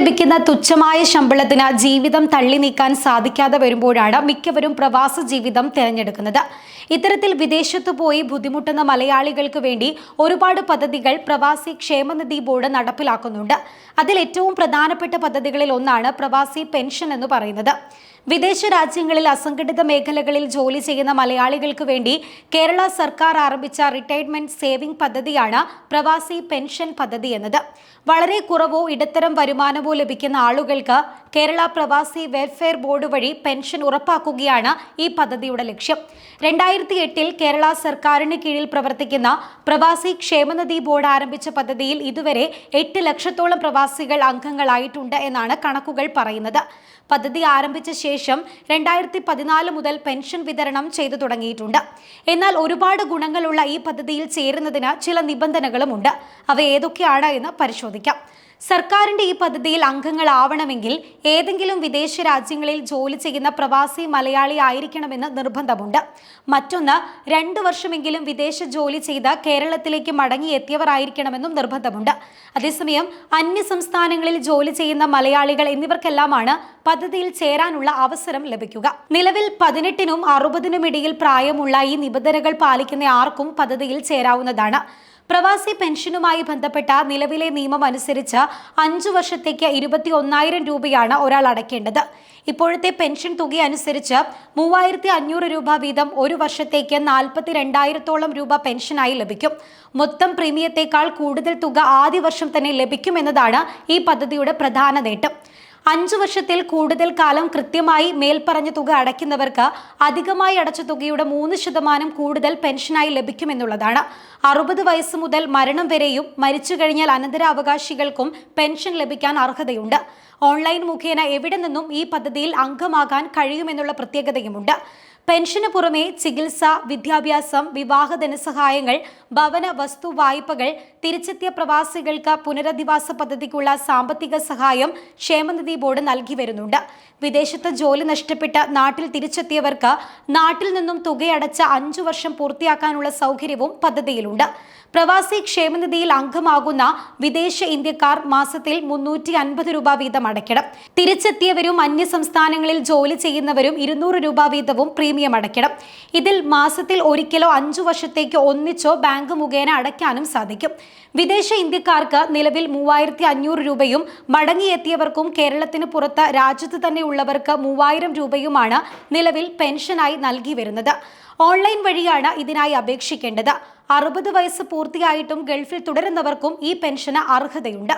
ലഭിക്കുന്ന തുച്ഛമായ ശമ്പളത്തിന് ജീവിതം തള്ളി നീക്കാൻ സാധിക്കാതെ വരുമ്പോഴാണ് മിക്കവരും പ്രവാസ ജീവിതം തിരഞ്ഞെടുക്കുന്നത്. ഇത്തരത്തിൽ വിദേശത്തു പോയി ബുദ്ധിമുട്ടുന്ന മലയാളികൾക്ക് വേണ്ടി ഒരുപാട് പദ്ധതികൾ പ്രവാസി ക്ഷേമനിധി ബോർഡ് നടപ്പിലാക്കുന്നുണ്ട്. അതിൽ ഏറ്റവും പ്രധാനപ്പെട്ട പദ്ധതികളിൽ ഒന്നാണ് പ്രവാസി പെൻഷൻ എന്ന് പറയുന്നത്. വിദേശ രാജ്യങ്ങളിൽ അസംഘടിത മേഖലകളിൽ ജോലി ചെയ്യുന്ന മലയാളികൾക്ക് വേണ്ടി കേരള സർക്കാർ ആരംഭിച്ച റിട്ടയർമെന്റ് സേവിംഗ് പദ്ധതിയാണ് പ്രവാസി പെൻഷൻ പദ്ധതി എന്നത്. വളരെ കുറവോ ഇടത്തരം വരുമാനമോ ലഭിക്കുന്ന ആളുകൾക്ക് കേരള പ്രവാസി വെൽഫെയർ ബോർഡ് വഴി പെൻഷൻ ഉറപ്പാക്കുകയാണ് ഈ പദ്ധതിയുടെ ലക്ഷ്യം. 2008 കേരള സർക്കാരിന് കീഴിൽ പ്രവർത്തിക്കുന്ന പ്രവാസി ക്ഷേമനിധി ബോർഡ് ആരംഭിച്ച പദ്ധതിയിൽ ഇതുവരെ 8 ലക്ഷത്തോളം പ്രവാസികൾ അംഗങ്ങളായിട്ടുണ്ട് എന്നാണ് കണക്കുകൾ പറയുന്നത്. പദ്ധതി ആരംഭിച്ച ശേഷം 2014 മുതൽ പെൻഷൻ വിതരണം ചെയ്തു തുടങ്ങിയിട്ടുണ്ട്. എന്നാൽ ഒരുപാട് ഗുണങ്ങളുള്ള ഈ പദ്ധതിയിൽ ചേരുന്നതിന് ചില നിബന്ധനകളുമുണ്ട്. അവ ഏതൊക്കെയാണ് എന്ന് പരിശോധിക്കാം. സർക്കാരിന്റെ ഈ പദ്ധതിയിൽ അംഗങ്ങളാവണമെങ്കിൽ ഏതെങ്കിലും വിദേശ രാജ്യങ്ങളിൽ ജോലി ചെയ്യുന്ന പ്രവാസി മലയാളി ആയിരിക്കണമെന്ന് നിർബന്ധമുണ്ട്. മറ്റൊന്ന്, 2 വർഷമെങ്കിലും വിദേശ ജോലി ചെയ്ത് കേരളത്തിലേക്ക് മടങ്ങിയെത്തിയവർ ആയിരിക്കണമെന്നും നിർബന്ധമുണ്ട്. അതേസമയം അന്യ സംസ്ഥാനങ്ങളിൽ ജോലി ചെയ്യുന്ന മലയാളികൾ എന്നിവർക്കെല്ലാമാണ് പദ്ധതിയിൽ ചേരാനുള്ള അവസരം ലഭിക്കുക. നിലവിൽ 18നും 60നും ഇടയിൽ പ്രായമുള്ള ഈ നിബന്ധനകൾ പാലിക്കുന്ന ആർക്കും പദ്ധതിയിൽ ചേരാവുന്നതാണ്. പ്രവാസി പെൻഷനുമായി ബന്ധപ്പെട്ട നിലവിലെ നിയമം അനുസരിച്ച് 5 വർഷത്തേക്ക് 21,000 രൂപയാണ് ഒരാൾ അടയ്ക്കേണ്ടത്. ഇപ്പോഴത്തെ പെൻഷൻ തുക അനുസരിച്ച് 3,500 രൂപ വീതം ഒരു വർഷത്തേക്ക് 42,000 രൂപ പെൻഷനായി ലഭിക്കും. മൊത്തം പ്രീമിയത്തെക്കാൾ കൂടുതൽ തുക ആദ്യ വർഷം തന്നെ ലഭിക്കുമെന്നതാണ് ഈ പദ്ധതിയുടെ പ്രധാന നേട്ടം. 5 വർഷത്തിൽ കൂടുതൽ കാലം കൃത്യമായി മേൽപ്പറഞ്ഞ തുക അടയ്ക്കുന്നവർക്ക് അധികമായി അടച്ച തുകയുടെ 3% കൂടുതൽ പെൻഷനായി ലഭിക്കുമെന്നുള്ളതാണ്. 60 വയസ്സ് മുതൽ മരണം വരെയും മരിച്ചു കഴിഞ്ഞാൽ അനന്തരാവകാശികൾക്കും പെൻഷൻ ലഭിക്കാൻ അർഹതയുണ്ട്. ഓൺലൈൻ മുഖേന എവിടെ നിന്നും ഈ പദ്ധതിയിൽ അംഗമാകാൻ കഴിയുമെന്നുള്ള പ്രത്യേകതയുമുണ്ട്. പെൻഷന് പുറമെ ചികിത്സ, വിദ്യാഭ്യാസം, വിവാഹ ധനസഹായങ്ങൾ, ഭവന വസ്തു വായ്പകൾ, തിരിച്ചെത്തിയ പ്രവാസികൾക്ക് പുനരധിവാസ പദ്ധതിക്കുള്ള സാമ്പത്തിക സഹായം ക്ഷേമനിധി ബോർഡ് നൽകി വരുന്നുണ്ട്. വിദേശത്ത് ജോലി നഷ്ടപ്പെട്ട് നാട്ടിൽ തിരിച്ചെത്തിയവർക്ക് നാട്ടിൽ നിന്നും തുകയടച്ച 5 വർഷം പൂർത്തിയാക്കാനുള്ള സൗകര്യവും പദ്ധതിയിലുണ്ട്. പ്രവാസി ക്ഷേമനിധിയിൽ അംഗമാകുന്ന വിദേശ ഇന്ത്യക്കാർ മാസത്തിൽ 350 രൂപ വീതം അടയ്ക്കണം. തിരിച്ചെത്തിയവരും അന്യ സംസ്ഥാനങ്ങളിൽ ജോലി ചെയ്യുന്നവരും 200 രൂപ വീതവും പ്രീമിയം അടയ്ക്കണം. ഇതിൽ മാസത്തിൽ ഒരിക്കലോ 5 വർഷത്തേക്ക് ഒന്നിച്ചോ ബാങ്ക് മുഖേന അടയ്ക്കാനും സാധിക്കും. വിദേശ ഇന്ത്യക്കാർക്ക് നിലവിൽ 3,500 രൂപയും മടങ്ങിയെത്തിയവർക്കും കേരളത്തിന് പുറത്ത് രാജ്യത്ത് തന്നെ ഉള്ളവർക്ക് 3,000 രൂപയുമാണ് നിലവിൽ പെൻഷനായി നൽകി വരുന്നത്. ഓൺലൈൻ വഴിയാണ് ഇതിനായി അപേക്ഷിക്കേണ്ടത്. 60 വയസ്സ് പൂർത്തിയായിട്ടും ഗൾഫിൽ തുടരുന്നവർക്കും ഈ പെൻഷന് അർഹതയുണ്ട്.